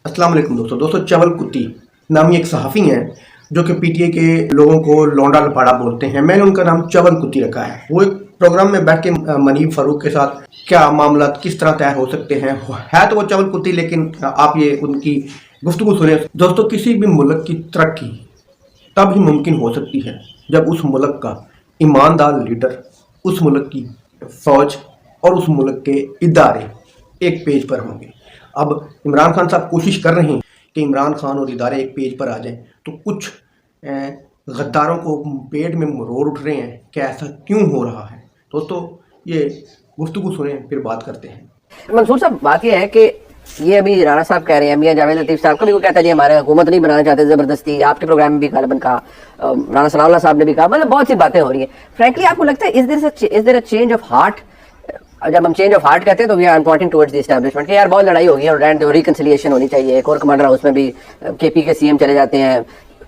अस्सलाम वालेकुम दोस्तों चवल कुत्ती नामी एक सहाफ़ी हैं जो कि पीटीआई के लोगों को लौंडा लपाड़ा बोलते हैं। मैंने उनका नाम चवल कुत्ती रखा है। वो एक प्रोग्राम में बैठ के मनीब फ़ारूक के साथ क्या मामला किस तरह तय हो सकते हैं, है तो वो चवल कुत्ती, लेकिन आप ये उनकी गुफ्तगू सुने। दोस्तों, किसी भी मुल्क की तरक्की तब ही मुमकिन हो सकती है जब उस मुल्क का ईमानदार लीडर, उस मुल्क की फ़ौज और उस मुल्क के इदारे एक पेज पर होंगे। अब इमरान खान साहब कोशिश कर रहे हैं कि इमरान खान और इदारे एक पेज पर आ जाएं, तो कुछ गद्दारों को पेट में मरोड़ उठ रहे हैं कि ऐसा क्यों हो रहा है। दोस्तों, ये गुफ्तगू सुने फिर बात करते हैं। मंसूर साहब, बात यह है कि ये अभी राणा साहब कह रहे हैं, मियां जावेद लतीफ़ साहब का भी वो कहता है जी हमारे हुकूमत नहीं बनाना चाहते जबरदस्ती, आपके प्रोग्राम में भी गालिबन कहा, राणा सनाउल्लाह साहब ने भी कहा, मतलब बहुत सी बातें हो रही है। फ्रैंकली आपको लगता है is there a change of heart? जब हम चेंज ऑफ हार्ट कहते हैं तो we are pointing towards the establishment कि यार बहुत लड़ाई होगी और एंड रिकंसिलिएशन होनी चाहिए। कोर कमांडर हाउस में भी केपी के सीएम चले जाते हैं,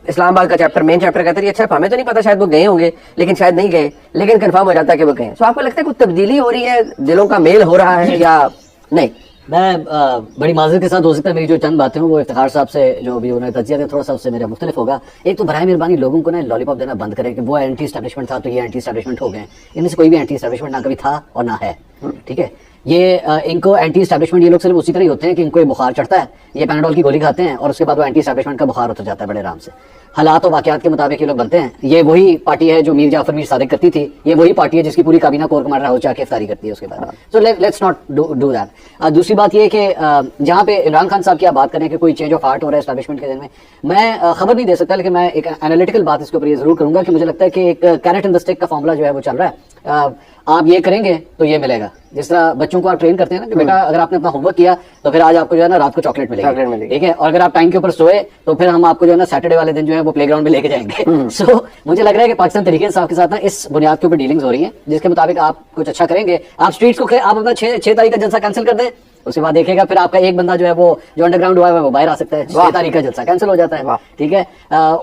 इस्लामाबाद का चैप्टर मेन चैप्टर कहते हैं अच्छा हमें तो नहीं पता, शायद वो गए होंगे, लेकिन शायद नहीं गए, लेकिन कंफर्म हो जाता है कि वो गए। सो आपको लगता है कुछ तब्दीली हो रही है, दिलों का मेल हो रहा है या नहीं? मैं बड़ी माजरत के साथ हो सकता है मेरी जो चंद बातें हों वो इफ्तिखार साहब से जो भी उन्होंने तजिया दिया थोड़ा सा उससे मेरा मुख्तलिफ होगा। एक तो बराए मेहरबानी लोगों को ना लॉलीपॉप देना बंद करें कि वो एंटी एस्टैब्लिशमेंट था तो ये एंटी एस्टैब्लिशमेंट हो गए। इनमें से कोई भी एंटी एस्टैब्लिशमेंट ना कभी था और ना है, ठीक है। ये इनको एंटी एस्टैब्लिशमेंट ये लोग सिर्फ उसी तरह ही होते हैं कि इनको बुखार चढ़ता है, ये पैनाडोल की गोली खाते हैं और उसके बाद वो एंटी एस्टैब्लिशमेंट का बुखार उतर जाता है बड़े आराम से। हालात और वाकयात के मुताबिक ये लोग बनते हैं। ये वही पार्टी है जो मीर जाफर मीर सादिक करती थी, ये वही पार्टी है जिसकी पूरी काबीना कोर कमांडर हाउस जाके इफ्तारी करती है उसके बाद। So let's not do that. दूसरी बात ये कि जहाँ पे इमरान खान साहब की आप बात करें कि कोई चेंज ऑफ हार्ट हो रहा है एस्टैब्लिशमेंट के दिन में, मैं खबर नहीं दे सकता, लेकिन मैं एक एनालिटिकल बात इसके ऊपर ये जरूर करूंगा कि मुझे लगता है कि एक कैरेट एंड द स्टिक का फॉर्मूला जो है वो चल रहा है। आप ये करेंगे तो ये मिलेगा। जिस तरह बच्चों को आप ट्रेन करते हैं ना कि बेटा अगर आपने अपना होमवर्क किया तो फिर आज आपको जो है ना रात को चॉकलेट मिलेगी, ठीक है, और अगर आप टाइम के ऊपर सोए तो फिर हम आपको जो है ना सैटरडे वाले दिन जो है वो प्लेग्राउंड में लेके जाएंगे। सो मुझे लग रहा है कि पाकिस्तान तरीके इंसाफ के साथ ना इस बुनियाद के ऊपर डीलिंग्स हो रही है जिसके मुताबिक आप कुछ अच्छा करेंगे। आप स्ट्रीट्स को आप अपना 6 तारीख का जलसा कैंसिल कर दें, उसके बाद देखेगा फिर आपका एक बंदा जो है वो जो अंडरग्राउंड हुआ है वो बाहर आ सकता है, 6 तारीख का जलसा कैंसिल हो जाता है, ठीक है।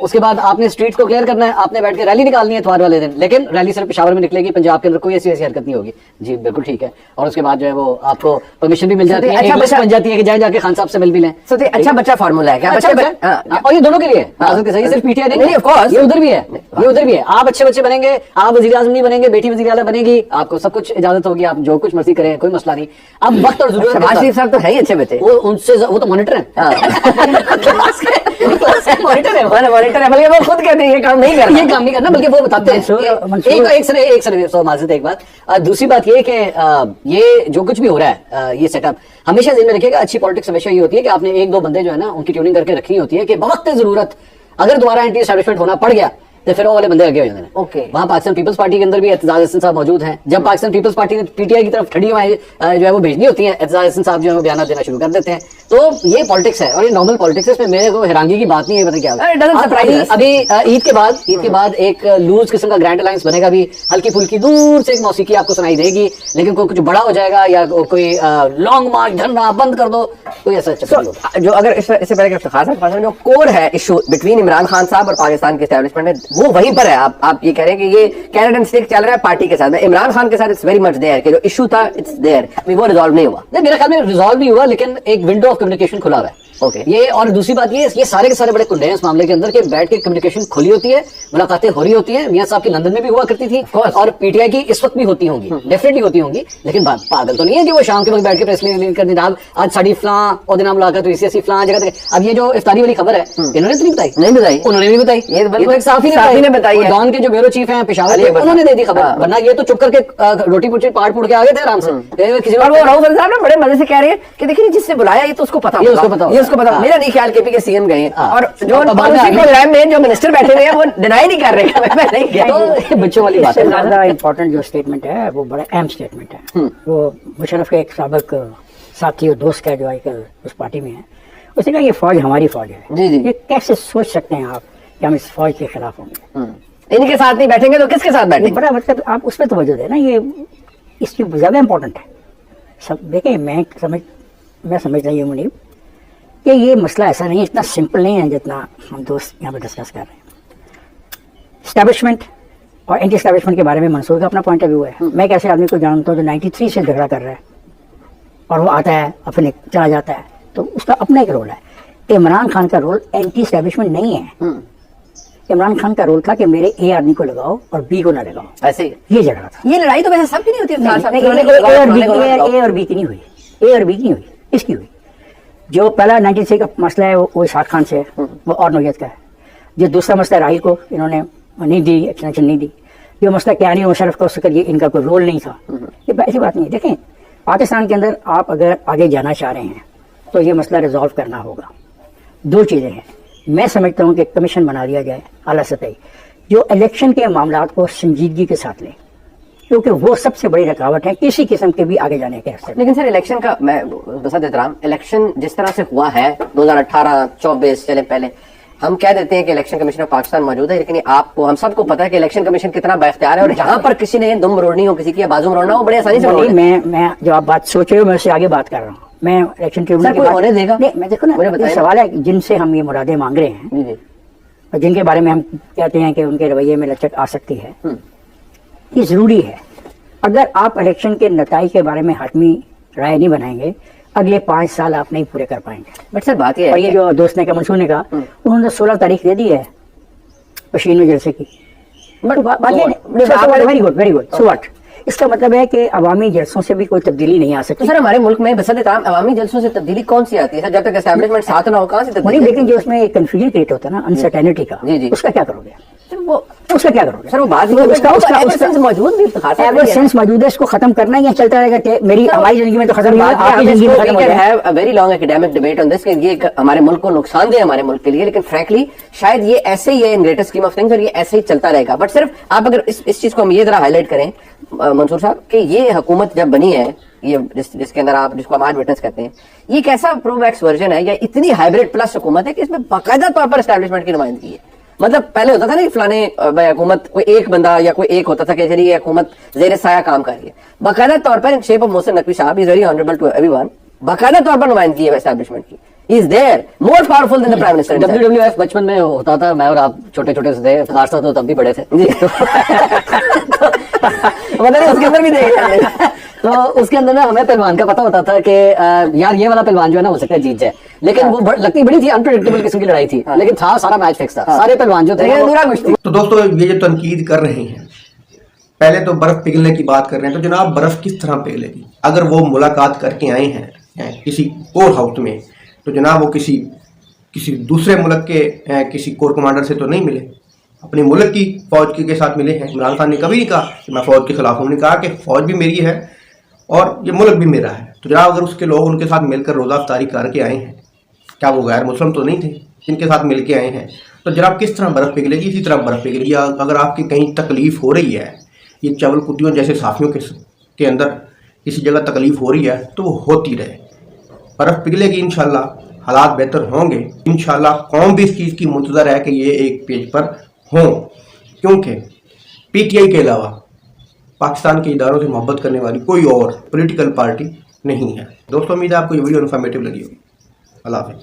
उसके बाद आपने स्ट्रीट्स को क्लियर करना है, आपने बैठ के रैली निकालनी है इतवार वाले दिन, लेकिन रैली सिर्फ पेशावर में निकलेगी, पंजाब के अंदर कोई ऐसी हरकत नहीं होगी। जी बिल्कुल ठीक है। और उसके बाद जो है वो आपको परमिशन भी मिल जाती है, अच्छा बच्चा बन जाती है कि जाके खान साहब से मिल भी लें। अच्छा बच्चा फार्मूला है क्या? और ये दोनों के लिए सिर्फ पीटीआई नहीं, ये उधर भी है, ये उधर भी है। आप अच्छे बच्चे बनेंगे, आप वजीर आज़म नहीं बनेंगे, बेटी वजीर आला बनेगी, आपको सब कुछ इजाजत होगी, आप जो कुछ मर्जी करें, कोई मसला नहीं। अब वक्त और जरूरत तो है ही अच्छे बच्चे, वो उनसे वो तो मॉनिटर है, मॉनिटर है, बल्कि वो खुद कहते हैं ये काम नहीं करना, ये काम नहीं करना, बल्कि वो बताते हैं। एक बात। दूसरी बात ये कि ये जो कुछ भी हो रहा है ये सेटअप हमेशा ध्यान में रखिएगा। अच्छी पॉलिटिक्स हमेशा ये होती है कि आपने 1-2 बंदे जो है ना उनकी ट्यूनिंग करके रखनी होती है कि बवक्त जरूरत अगर दोबारा एंटी एस्टैब्लिशमेंट होना पड़ गया तो फिर वो वाले बंदे आगे हो जाते हैं। ओके, वहाँ पाकिस्तान पीपल्स पार्टी के अंदर भी एतजाज हसन साहब मौजूद हैं। जब पाकिस्तान पीपल्स पार्टी ने पीटीआई की तरफ ठड़ी जो है वो भेजनी होती है, एतजाज हसन साहब जो है बयान देना शुरू कर देते हैं। तो ये पॉलिटिक्स है और ये नॉर्मल पॉलिटिक्स है, इसमें मेरे को हैरानी की बात नहीं है। पता क्या अभी ईद के बाद एक लूज किस्म का ग्रैंड अलायंस बनेगा, भी हल्की फुल्की दूर से एक मौसीकी आपको सुनाई देगी, लेकिन कोई कुछ बड़ा हो जाएगा या कोई लॉन्ग मार्च धरना बंद कर दो, कोई ऐसा जो अगर इससे पहले जो कोर है इशू बिटवीन इमरान खान साहब और पाकिस्तान के एस्टैब्लिशमेंट में वो वहीं पर है। आप ये कह रहे हैं कि ये कैरेट एंड स्टिक चल रहा है पार्टी के साथ में, इमरान खान के साथ इट्स वेरी मच देयर कि जो इशू था इट्स देयर, वो रिजॉल्व नहीं हुआ। नहीं, मेरे ख्याल में रिजॉल्व नहीं हुआ, लेकिन एक विंडो ऑफ कम्युनिकेशन खुला हुआ है। ओके, ये और दूसरी बात ये सारे के सारे बड़े कुंडे हैं इस मामले के अंदर के बैठ के कम्युनिकेशन खुली होती है, मुलाकातें हो रही होती हैं। मियां साहब की लंदन में भी हुआ करती थी और पीटीआई की इस वक्त भी होती होंगी, डेफिनेटली होती होंगी, लेकिन पागल तो नहीं है कि वो शाम के वक्त बैठ के प्रेस रिलीज कर दी आज साड़ी फलां और दिन मुलाकात हुई ऐसी फलां जगह। अब ये जो इफ्तारी वाली खबर है इन्होंने तो नहीं बताई, उन्होंने भी बताई, ये साफी ने बताई। डॉन के जो ब्यूरो चीफ हैं पेशावर के, उन्होंने दे दी खबर, वरना ये तो चुप करके रोटी पुटी पाट पुड़ के आ गए थे आराम से। और वो राउफ साहब ना बड़े मजे से कह रहे हैं कि देखिए जिसने बुलाया ये तो उसको पता, ये उसको पता। मेरा नहीं ख्याल केपी के सीएम गए और जो प्रोग्राम में जो मिनिस्टर बैठे हुए हैं वो डिनाई नहीं कर रहे मैं नहीं गया। तो बच्चों वाली बात है। ज्यादा इंपॉर्टेंट जो स्टेटमेंट है वो बड़ा अहम स्टेटमेंट है। वो मुशर्रफ के एक साबिक साथी और दोस्त का जो आजकल उस पार्टी में है, उसने कहा ये फौज हमारी फौज है। जी जी, ये कैसे सोच सकते हैं आप कि हम इस फौज के खिलाफ होंगे? इनके साथ नहीं बैठेंगे तो किसके साथ बैठेंगे? बड़ा मतलब आप उस पर तवज्जो देना, ये इसकी ज्यादा इंपॉर्टेंट है। सब देखें, मैं समझता हूँ मुनीब कि ये मसला ऐसा नहीं है, इतना सिंपल नहीं है जितना हम दोस्त यहाँ पे डिस्कस कर रहे हैं। एस्टैब्लिशमेंट और एंटी एस्टैब्लिशमेंट के बारे में मंसूर का अपना पॉइंट ऑफ व्यू है। मैं एक ऐसे आदमी को जानता हूँ जो 93 से झगड़ा कर रहा है और वो आता है अपने चला जाता है, तो उसका अपना एक रोल है। इमरान खान का रोल एंटी एस्टेब्लिशमेंट नहीं है। इमरान खान का रोल था कि मेरे ए आदमी को लगाओ और बी को ना लगाओ, ऐसे ही ये झगड़ा था। ये लड़ाई तो वैसे सबकी नहीं होती है। ए और बी की नहीं हुई, ए और बी की नहीं हुई, इसकी हुई। जो पहला 96 का मसला है वो इशाक खान से है, वो और नौयत का है। जो दूसरा मसला राहिल को इन्होंने नहीं दी, एक्सटेंशन नहीं दी। जो मसला क्यानी और मुशर्रफ को कर, ये इनका कोई रोल नहीं था। ये ऐसी बात नहीं है। देखें, पाकिस्तान के अंदर आप अगर आगे जाना चाह रहे हैं तो ये मसला रिजॉल्व करना होगा। दो चीज़ें हैं, मैं समझता हूँ कि कमीशन बना दिया जाए आला सतही, जो इलेक्शन के मामलात को संजीदगी के साथ ले, क्योंकि वो सबसे बड़ी रुकावट है किसी किस्म के भी आगे जाने के रास्ते में। लेकिन सर इलेक्शन का, मैं बसंत एहतराम, इलेक्शन जिस तरह से हुआ है 2018, 24 चले पहले, हम कह देते हैं कि इलेक्शन कमीशन ऑफ पाकिस्तान मौजूद है, लेकिन आपको हम सबको पता है कि इलेक्शन कमीशन कितना बाइख्तियार है, और जहां पर किसी ने दुम मरोड़नी हो, किसी की बाजू मरोड़ना हो, बड़े आसानी से मरोड़ देते हैं। मैं जो आप बात सोच रहे हो मैं उससे आगे बात कर रहा हूँ। मैं इलेक्शन ट्रिब्यूनल सर, कोई होने देगा? नहीं, मैं देखो ना, ये सवाल है जिनसे हम ये मुरादे मांग रहे हैं जी जी, और जिनके बारे में हम कहते हैं कि उनके रवैये में लचक आ सकती है, ये जरूरी है। अगर आप इलेक्शन के नताइज के बारे में हतमी राय नहीं बनाएंगे, अगले 5 साल आप नहीं पूरे कर पाएंगे। बट सर बात ये और है ये जो दोस्त ने कहा, मंसूर ने कहा, उन्होंने 16 तारीख दे दी है पशीन में जलसे की। But very good, very good. So what, इसका मतलब है कि अवामी जलसों से भी कोई तब्दीली नहीं आ तो सकती। सर हमारे मुल्क में बसंत एहतराम अवामी जलसों से तब्दीली कौन सी आती है सर? जब तक एस्टैब्लिशमेंट साथ ना हो, कहाँ से नहीं, तब्दीली? लेकिन जो उसमें एक कंफ्यूजन क्रिएट होता है ना, अनसर्टेनिटी का, जी, जी। उसका क्या करोगे? सर वो उसका क्या करोगे? सर वो बात मौजूद भी खासा एवर सेंस मौजूद है, इसको खत्म करना ही है, चलता रहेगा कि मेरी हमारी जिंदगी में तो खत्म नहीं हुआ, आपकी जिंदगी में खत्म हो जाए। Very long academic debate on this कि ये हमारे मुल्क को नुकसानदेह हमारे मुल्क के लिए, लेकिन फ्रैंकली शायद ये ऐसे ही है in greater scheme of things, और ये ऐसे ही चलता रहेगा। बट सिर्फ आप अगर इस चीज को हम ये जरा हाईलाइट करें मंसूर साहब, कि ये हुकूमत जब बनी है, ये जिसके अंदर आप, जिसको हम आज विटनेस करते हैं, ये कैसा प्रोवैक्स वर्जन है या इतनी हाइब्रिड प्लस हुकूमत है कि इसमें बाकायदा तौर पर एस्टैब्लिशमेंट की नुमाइंदगी है? मतलब पहले होता था ना कि फलाने हुकूमत कोई एक बंदा या कोई एक होता था कि चलिए हुकूमत जेर साया काम कर रही है, बाकायदा तौर पर in shape of Mohsin Naqvi साहब is very honourable to everyone, बाकायदा तौर पर नुमाइंदगी है एस्टैब्लिशमेट की, is there more powerful than the prime minister. WWF बचपन में होता था, मैं और आप छोटे छोटे से थे, खास तो तब भी बड़े थे जी मतलब उसके अंदर भी देख तो उसके अंदर ना हमें पहलवान का पता होता था कि यार ये वाला पहलवान जो है ना हो सकता है जीत जाए, लेकिन वो लगती बड़ी थी अनप्रेडिक्टेबल किस्म की लड़ाई थी, लेकिन था सारा मैच फिक्स था, सारे पहलवान जो थे। तो दोस्तों ये जो तनकीद कर रहे हैं, पहले तो बर्फ पिघलने की बात कर रहे हैं, तो जनाब बर्फ किस तरह पिघलेगी? अगर वो मुलाकात करके आए हैं किसी कोर हाउस में, तो जनाब वो किसी दूसरे मुल्क के किसी कोर कमांडर से तो नहीं मिले, अपने मुल्क की फौज के साथ मिले हैं। इमरान खान ने कभी नहीं कहा कि मैं फौज के खिलाफ हूँ, उन्होंने कहा कि फौज भी मेरी है और ये मुल्क भी मेरा है। तो जनाब अगर उसके लोग उनके साथ मिलकर रोज़ा अफ्तारी करके आए हैं, क्या वो गैर मुस्लिम तो नहीं थे जिनके साथ मिल के आए हैं? तो जनाब किस तरह बर्फ़ पिघलेगी? इसी तरह बर्फ़ पिघलेगी। अगर आपकी कहीं तकलीफ़ हो रही है, ये चवल कुत्तियों जैसे साफियों के अंदर किसी जगह तकलीफ़ हो रही है, तो वो होती रहे, बर्फ़ पिघलेगी, इंशाल्लाह हालात बेहतर होंगे। इंशाल्लाह कौम भी इस चीज़ की मुंतज़र है कि ये एक पेज पर हों, क्योंकि PTI के अलावा पाकिस्तान के इदारों से मोहब्बत करने वाली कोई और पॉलिटिकल पार्टी नहीं है। दोस्तों उम्मीद है आपको ये वीडियो इन्फॉर्मेटिव लगी होगी। अल्लाह हाफ़िज़।